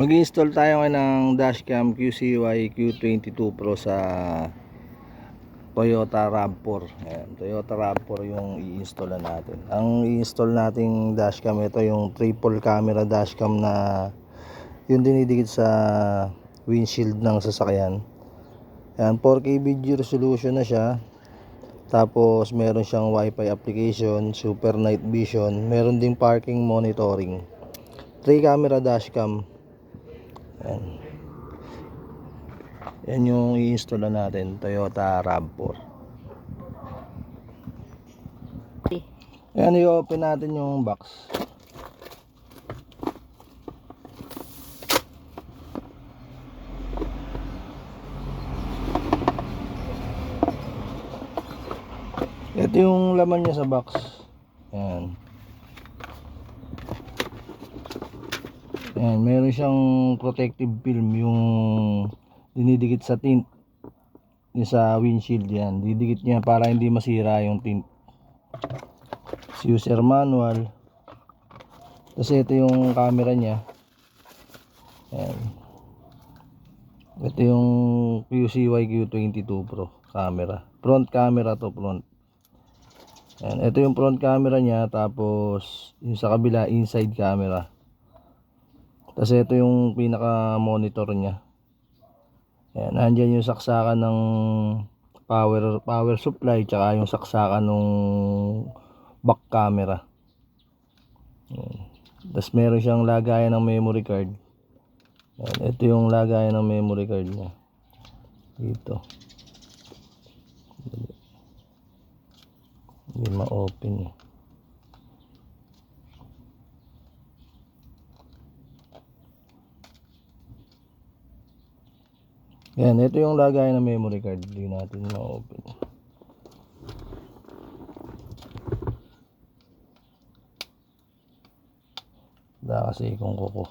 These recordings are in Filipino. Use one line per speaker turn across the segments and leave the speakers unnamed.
Mag-install tayo ngayon ng dashcam QCY Q22 Pro sa Toyota RAV4. Ayan, Toyota RAV4 yung i-install natin. Ang i-install nating dashcam, ito yung triple camera dashcam na yung dinidikit sa windshield ng sasakyan. Ayan, 4K video resolution na siya. Tapos meron siyang wifi application, super night vision, meron ding parking monitoring. 3 camera dashcam. Ayan. Yan yung i-install natin, Toyota RAV4. Ayan, i-open natin yung box. Ito yung laman niya sa box. Ayan. Ayan, meron siyang protective film yung dinidikit sa tint yung sa windshield. Yan, didikit niya para hindi masira yung tint. User manual. Kasi ito yung camera niya. Ayan. Ito yung QCY Q22 Pro camera. Front camera to, front. Ayan, ito yung front camera niya. Tapos yung sa kabila inside camera. Kasi ito yung pinaka monitor niya. Ayan, nandyan yung saksakan ng power supply, tsaka yung saksakan ng back camera. Ayan. Tapos meron siyang lagayan ng memory card. Ayan, ito yung lagayan ng memory card niya. Dito. Hindi ma-open eh. Yan, ito yung lagay ng memory card. Hindi natin ma-open. Wala kasi kung kuko.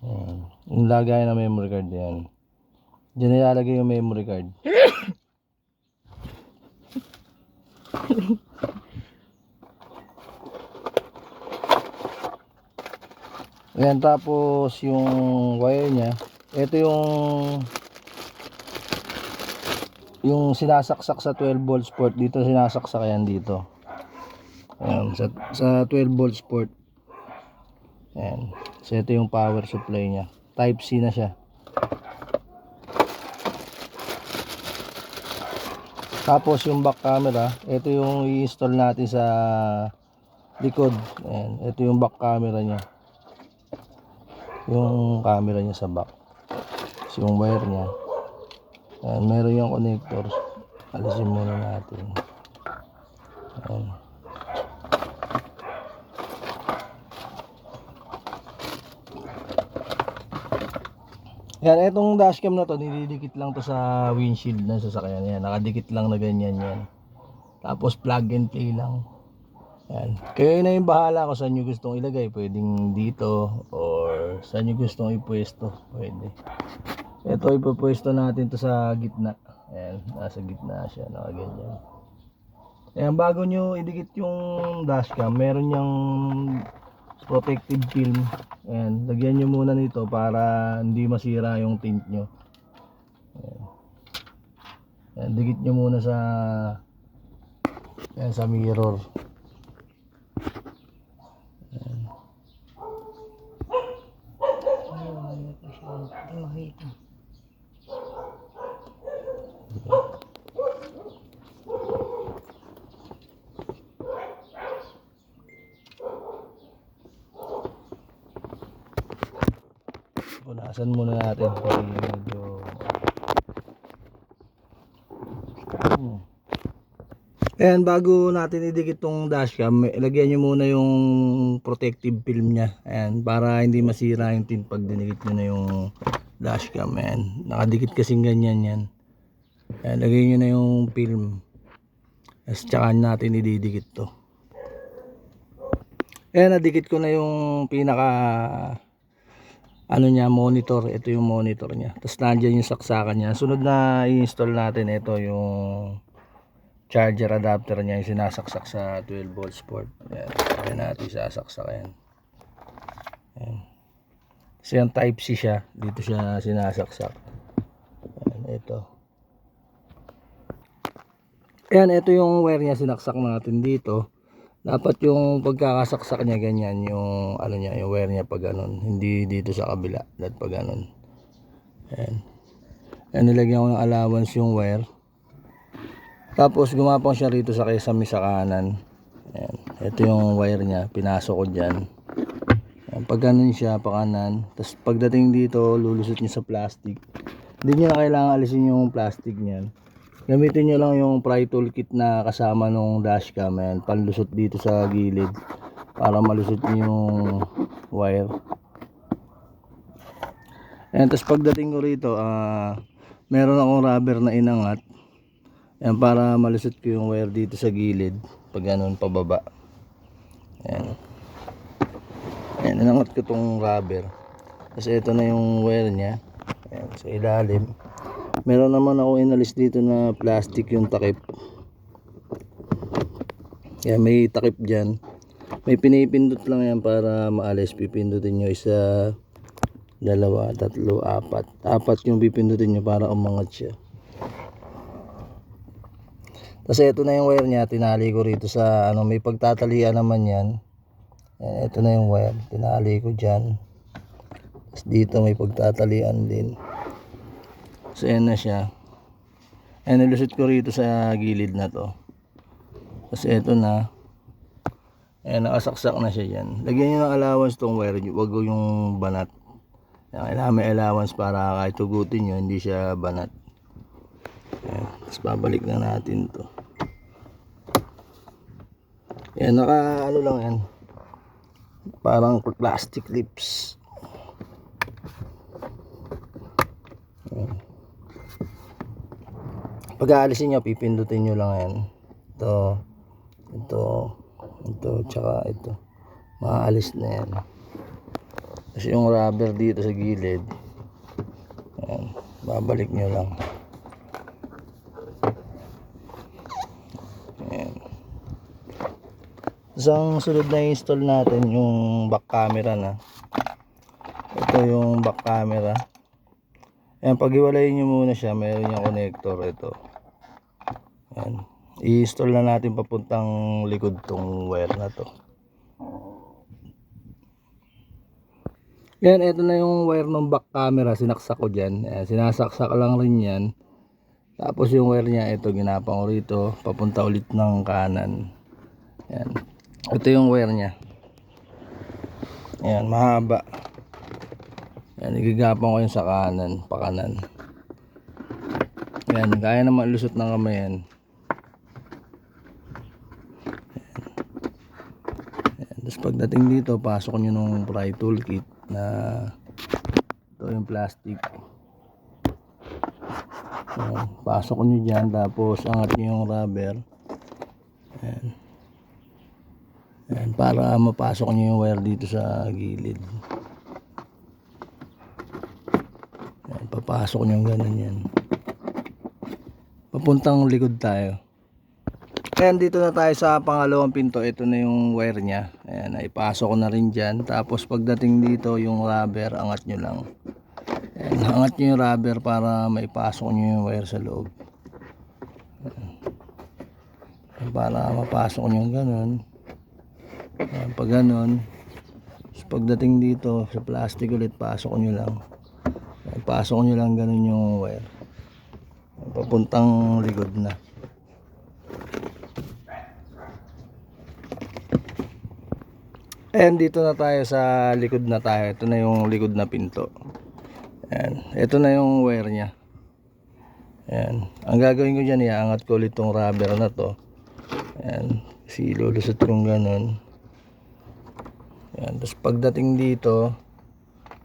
Yan. Yung lagay ng memory card yan. Diyan nilalagay yung memory card. Ayan, tapos yung wire nya, ito yung sinasaksak sa 12 volts port. Dito sinasaksak yan dito. Ayan, sa 12 volts port. Ayan, so ito yung power supply nya, type C na siya. Tapos yung back camera, ito yung i-install natin sa likod. Ayan, ito yung back camera nya, yung camera niya sa back. So, yung wire niya. Ayan, meron yung connector. Alisin muna natin. Ayan. Ayan, itong dashcam na to, nilidikit lang to sa windshield ng sasakyan. Ayan, nakadikit lang na ganyan yan. Tapos plug and play lang. Ayan. Kayo na yung bahala kung saan nyo gustong ilagay. Pwedeng dito or saan nyo gustong ipwesto. Pwede. Ito ipopwesto natin to sa gitna. Ayan, nasa gitna siya, nakaganyan. Ayan, bago nyo idikit yung dashcam, meron yung protective film. Ayan, lagyan nyo muna nito para hindi masira yung tint nyo. Ayan. Ayan, dikit nyo muna sa ayan, sa mirror. Punasan muna natin kasi medyo ayan, bago natin idikit tong dashcam, ilagyan nyo muna yung protective film nya. Ayan, para hindi masira yung tint pag dinikit nyo na yung dashcam. Ayan, nakadikit kasing ganyan yan. Ayan, lagay nyo na yung film. As tsaka natin ididikit to. Ayan, nadikit ko na yung pinaka ano nya, monitor. Ito yung monitor nya. Tapos nandiyan yung saksakan nya. Sunod na i-install natin, ito yung charger adapter nya, yung sinasaksak sa 12 volts port. Ayan, kaya natin sasaksak yan. So yan, type C siya. Dito siya sinasaksak. Ayan, ito. Ayan, ito yung wire niya, sinaksak natin dito. Dapat yung pagkakasaksak niya ganyan, yung ano niya, yung wire niya pag ganun. Hindi dito sa kabila, dapat pag ganun. Ayan. Ayan, nilagyan ko ng allowance yung wire. Tapos gumapang siya rito sa kesame sa kanan. Ayan. Ito yung wire niya, pinasok ko dyan. Ayan, pag ganun siya, pa kanan. Tapos pagdating dito, lulusot niya sa plastic. Hindi niya na kailangan alisin yung plastic niyan. Gamitin nyo lang yung pry tool kit na kasama nung dashcam. Ayan, panlusot dito sa gilid para malusot nyo yung wire. Ayan, tapos pagdating ko rito, meron akong rubber na inangat. Ayan, para malusot ko yung wire dito sa gilid pag ganun pababa. Ayan. Ayan, inangat ko tong rubber. Tapos ito na yung wire nya. Ayan, sa ilalim. Meron naman ako inalis dito na plastic yung takip. Kaya may takip dyan. May pinipindot lang yan para maalis. Pipindutin nyo isa, dalawa, tatlo, apat. Apat yung pipindutin nyo para umangat siya. Kasi ito na yung wire nya. Tinali ko rito sa ano, may pagtatalian naman yan. Ayan, ito na yung wire. Tinali ko dyan. Tapos dito may pagtatalian din. So ayan na siya. Ayan, nilusot ko rito sa gilid na to. Kasi ito na. Ayan, nakasaksak na siya dyan. Lagyan nyo ng allowance tong wire. Huwag yung banat. Ayan, kailangan may allowance para kahit tugutin nyo, hindi siya banat. Ayan, tapos babalik na natin to. Ayan, naka ano lang yan. Parang plastic clips. Ayan. Pag aalisin nyo, pipindutin nyo lang yan. Ito, tsaka ito. Maalis na yan. Kasi yung rubber dito sa gilid, ayan, babalik nyo lang. Ayan. So, ang sunod na install natin yung back camera na. Ito yung back camera. Ayan, pag-iwalayin nyo muna siya, mayroon yung connector ito. Ayan. I-install na natin papuntang likod tong wire na to. Ayan, ito na yung wire ng back camera, sinaksak ko dyan. Ayan, sinasaksak lang rin yan. Tapos yung wire nya, ito ginapang ko rito, papunta ulit ng kanan. Ayan. Ito yung wire nya. Ayan, mahaba. Ayan, igigapang ko yun sa kanan, pakanan. Ayan, kaya naman lusot ng kamay yan. Ayan. Tapos pagdating dito, pasok nyo nung pry tool kit na ito yung plastic. Ayan, pasok nyo dyan, tapos angat nyo yung rubber. Ayan. Ayan, para mapasok nyo yung wire dito sa gilid. Ayan, papasok nyo ganun yan. Papuntang likod tayo. Ayan, dito na tayo sa pangalawang pinto. Ito na yung wire nya. Ayan, ipasok ko na rin dyan. Tapos pagdating dito yung rubber, angat nyo lang. Ayan, angat nyo yung rubber para maipasok nyo yung wire sa loob. Ayan, para mapasok nyo yung ganun. Ayan, pag ganun. Pagdating dito sa plastic ulit, pasok nyo lang. Ayan, pasok nyo lang ganun yung wire. Ayan, papuntang likod na. Ayan, dito na tayo sa likod na tayo. Ito na yung likod na pinto. Ayan, ito na yung wire nya. Ayan, ang gagawin ko dyan, iangat ko ulit tong rubber na to. Ayan, kasi lulusot kong ganun. Ayan, tapos pagdating dito,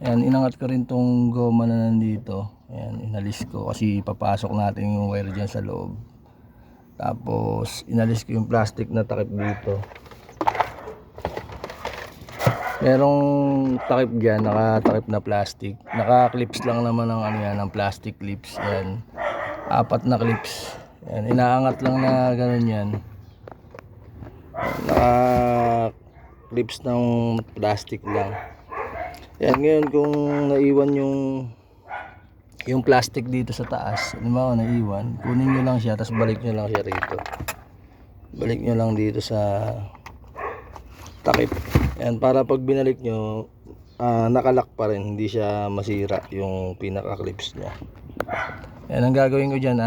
ayan, inangat ko rin tong goma na nandito. Ayan, inalis ko kasi papasok natin yung wire dyan sa loob. Tapos inalis ko yung plastic na takip dito. Merong takip dyan, nakatakip na plastic. Naka-clips lang naman ng ano yan, ng plastic clips. Yan, 4 na clips. Yan, inaangat lang na ganun yan. Naka-clips ng plastic lang. Yan, ngayon kung naiwan yung plastic dito sa taas, halimbawa naiwan, kunin nyo lang siya, tapos balik nyo lang siya rito. Balik nyo lang dito sa takip. Yan, para pag binalik nyo, nakalak pa rin, hindi siya masira yung pinaka clips nya. Yan, ang gagawin ko dyan,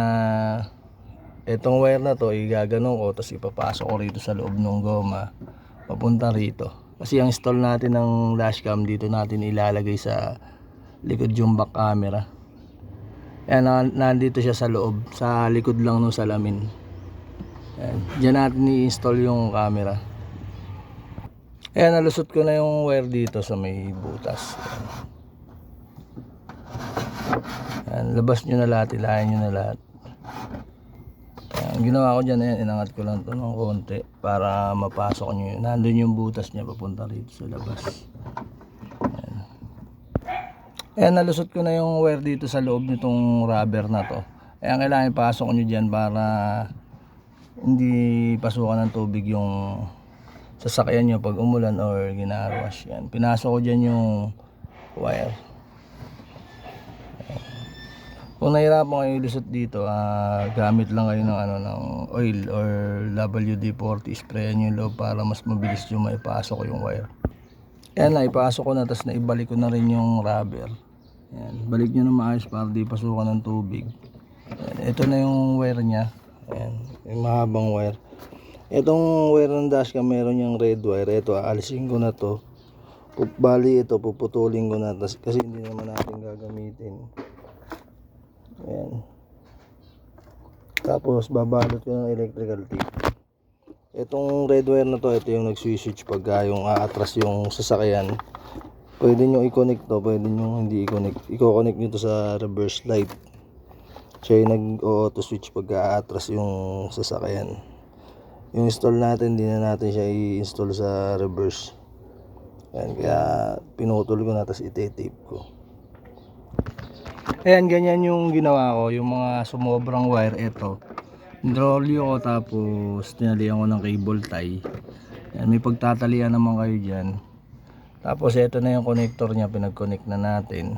itong wire na to, igaganon ko, tapos ipapasok ko rito sa loob ng goma, papunta rito. Kasi ang install natin ng dashcam, dito natin ilalagay sa likod yung back camera. Yan, nandito siya sa loob, sa likod lang ng salamin. Yan, dyan natin i-install yung camera. Ayan, nalusot ko na yung wire dito sa may butas. Ayan, labas nyo na lahat, ilahin nyo na lahat. Ayan, ginawa ko dyan, ayan, inangat ko lang ito ng konti para mapasok nyo yun. Nandun yung butas nya papunta rito sa labas. Ayan. Ayan, nalusot ko na yung wire dito sa loob nitong rubber na to. Ayan, kailangan ipasok nyo dyan para hindi pasukan ng tubig yung sasakyan nyo pag umulan or ginarwash. Yan, pinasok ko dyan yung wire. Kung nahirapan kayo ilusot dito, gamit lang kayo ng, ng oil or WD-40, sprayan nyo yung loob para mas mabilis yung maipasok ko yung wire. Yan, naipasok ko na, tapos naibalik ko na rin yung rubber. Yan, balik nyo na maayos para di pasukan ng tubig. Yan, ito na yung wire nya. Yan, yung mahabang wire. Itong wire ng dashcam, meron yung red wire. Ito, aalisin ko na to. Bali ito, puputulin ko na kasi hindi naman natin gagamitin. Ayan. Tapos babalot ko ng electrical tape. Itong red wire na to, ito yung nag-switch pagka yung aatras yung sasakyan. Pwede nyo i-connect to, pwede nyo hindi i-connect. I-connect nyo to sa reverse light. Siya yung nag-auto switch pagka aatras yung sasakyan. Yung install natin, hindi na natin siya i-install sa reverse. Ayan, kaya pinutol ko na, tapos ite-tape ko. Ayan, ganyan yung ginawa ko. Yung mga sumobrang wire, ito nirolyo ko, tapos tinalihan ko ng cable tie. Ayan, may pagtatalian naman kayo dyan. Tapos ito na yung connector nya, pinag-connect na natin.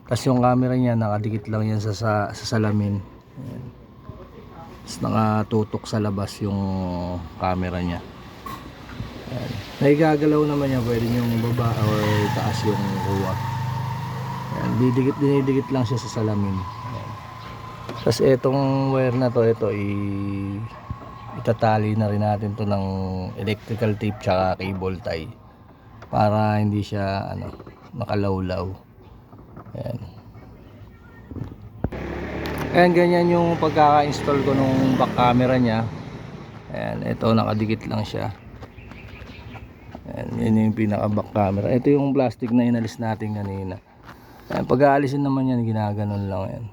Tapos yung camera nya, nakadikit lang yan sa salamin. Ayan. Nakatutok sa labas yung camera nya. Ayan. Naigagalaw naman yan, pwede yung baba or taas yung kuha. Ayan. Dinidikit lang siya sa salamin. Ayan. Tapos itong wire na to, ito itatali na rin natin to ng electrical tape tsaka cable tie para hindi siya makalawlaw. Ayan. Ayan, ganyan yung pagkaka-install ko nung back camera nya. Ayan, ito nakadikit lang siya. Ayan, yun yung pinaka back camera. Ito yung plastic na inalis natin kanina. Ayan, pag-aalisin naman yan, ginaganon lang yan.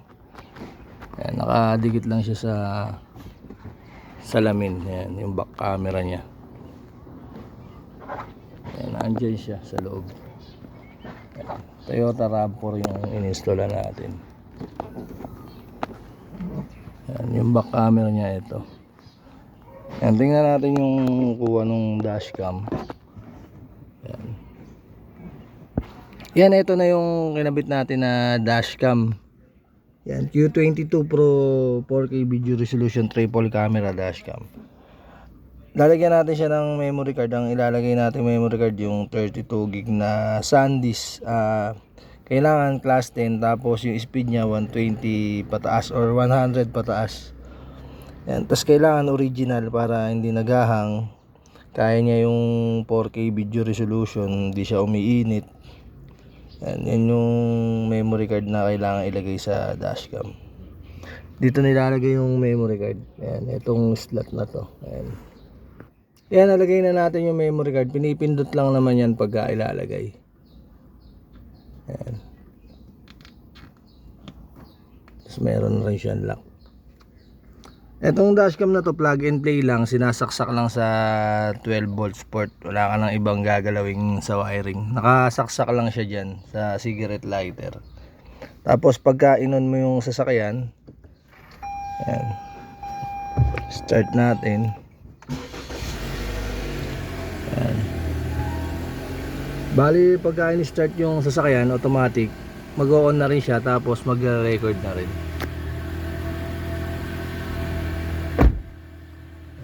Ayan, nakadikit lang siya sa salamin. Ayan, yung back camera nya. Ayan, andyan siya sa loob. Ayan, Toyota RAV4 yung in-installan natin. Ayan, yung back camera nya ito. Ayan, tingnan natin yung kuha ng dashcam. Ayan. Yan, ito na yung kinabit natin na dashcam. Yan, Q22 Pro 4K video resolution triple camera dashcam. Lalagyan natin siya ng memory card. Ang ilalagay natin memory card yung 32 gig na SanDisk. Kailangan class 10, tapos yung speed nya 120 pataas or 100 pataas. Yan, tapos kailangan original para hindi naghahang. Kaya niya yung 4K video resolution, hindi siya umiinit. Yan yung memory card na kailangan ilagay sa dashcam. Dito nilalagay yung memory card. Ayan, itong slot na to. Ayan. Ayan, nalagay na natin yung memory card. Pinipindot lang naman yan pagka ilalagay. Ayan. Tapos meron rin siyang lock. Itong dashcam na to, plug and play lang. Sinasaksak lang sa 12 volts port. Wala ka nang ibang gagalawing sa wiring. Nakasaksak lang siya dyan sa cigarette lighter. Tapos pagka inon mo yung sasakyan, ayan, start natin. Ayan. Bali, pagka in-start yung sasakyan, automatic, mag-on na rin siya, tapos mag-record na rin.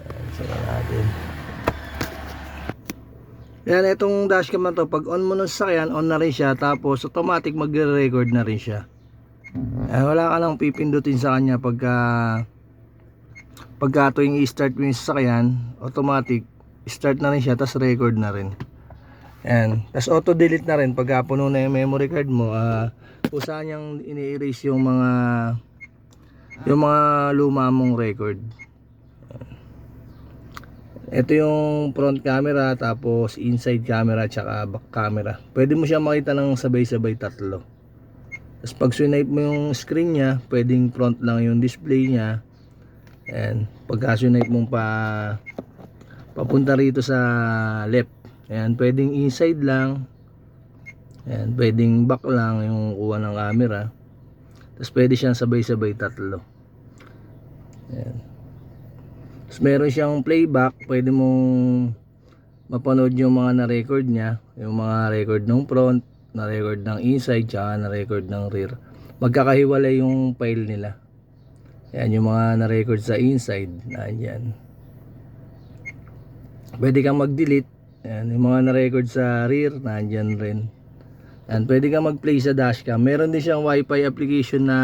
Ayan, sila natin. Yan, itong dashcam na to, pag on mo ng sasakyan, on na rin siya, tapos automatic magre-record na rin siya. Ayan, wala ka nang pipindutin sa kanya pagka tuwing i-start mo yung sasakyan, automatic start na rin siya, tapos record na rin. Ayan, tapos auto delete na rin pagka puno na yung memory card mo. Kung saan niyang ini-erase yung mga luma mong record. Ito yung front camera, tapos inside camera, tsaka back camera. Pwede mo siya makita ng sabay-sabay tatlo. Tapos pag swipe mo yung screen niya, pwedeng front lang yung display niya. And pagka swipe mo papunta rito sa left, ayan, pwedeng inside lang. Ayan, pwedeng back lang yung kuha ng camera. Tapos pwede siyang sabay-sabay tatlo. Ayan. Tapos meron siyang playback, pwede mong mapanood yung mga na-record niya, yung mga record ng front, na-record ng inside, tsaka na-record ng rear. Magkakahiwalay yung file nila. Ayan, yung mga na-record sa inside, ayan. Pwede kang mag-delete. Ayan, yung mga na-record sa rear, nandyan rin. Ayan, pwede kang mag-play sa dashcam. Meron din siyang wifi application na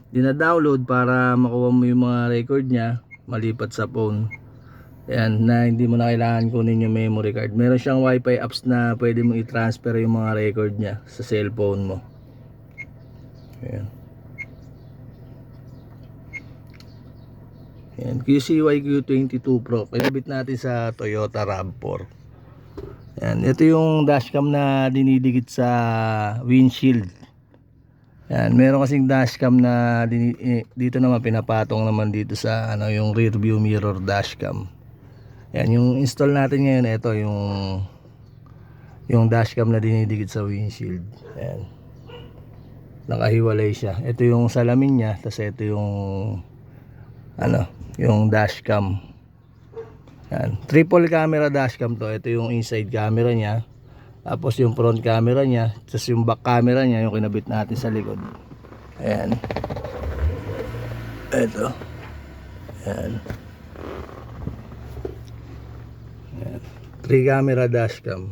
dina-download para makuha mo yung mga record niya malipat sa phone. Ayan, na hindi mo na kailangan kunin yung memory card. Meron siyang wifi apps na pwede mo i-transfer yung mga record niya sa cellphone mo. Ayan. Ayan, QCY-Q22 Pro. Kinabit natin sa Toyota RAV4. Ayan, ito yung dashcam na dinidikit sa windshield. Ayan, meron kasing dashcam na dito naman pinapatong naman dito sa yung rear view mirror dashcam. Ayan, yung install natin ngayon, ito yung dashcam na dinidikit sa windshield. Ayan, nakahiwalay siya. Ito yung salamin niya, tapos ito yung dashcam. Ayan, triple camera dashcam to. Ito yung inside camera niya, tapos yung front camera niya, tapos yung back camera niya yung kinabit natin sa likod. Ayan, ito. Ayan, 3 camera dashcam.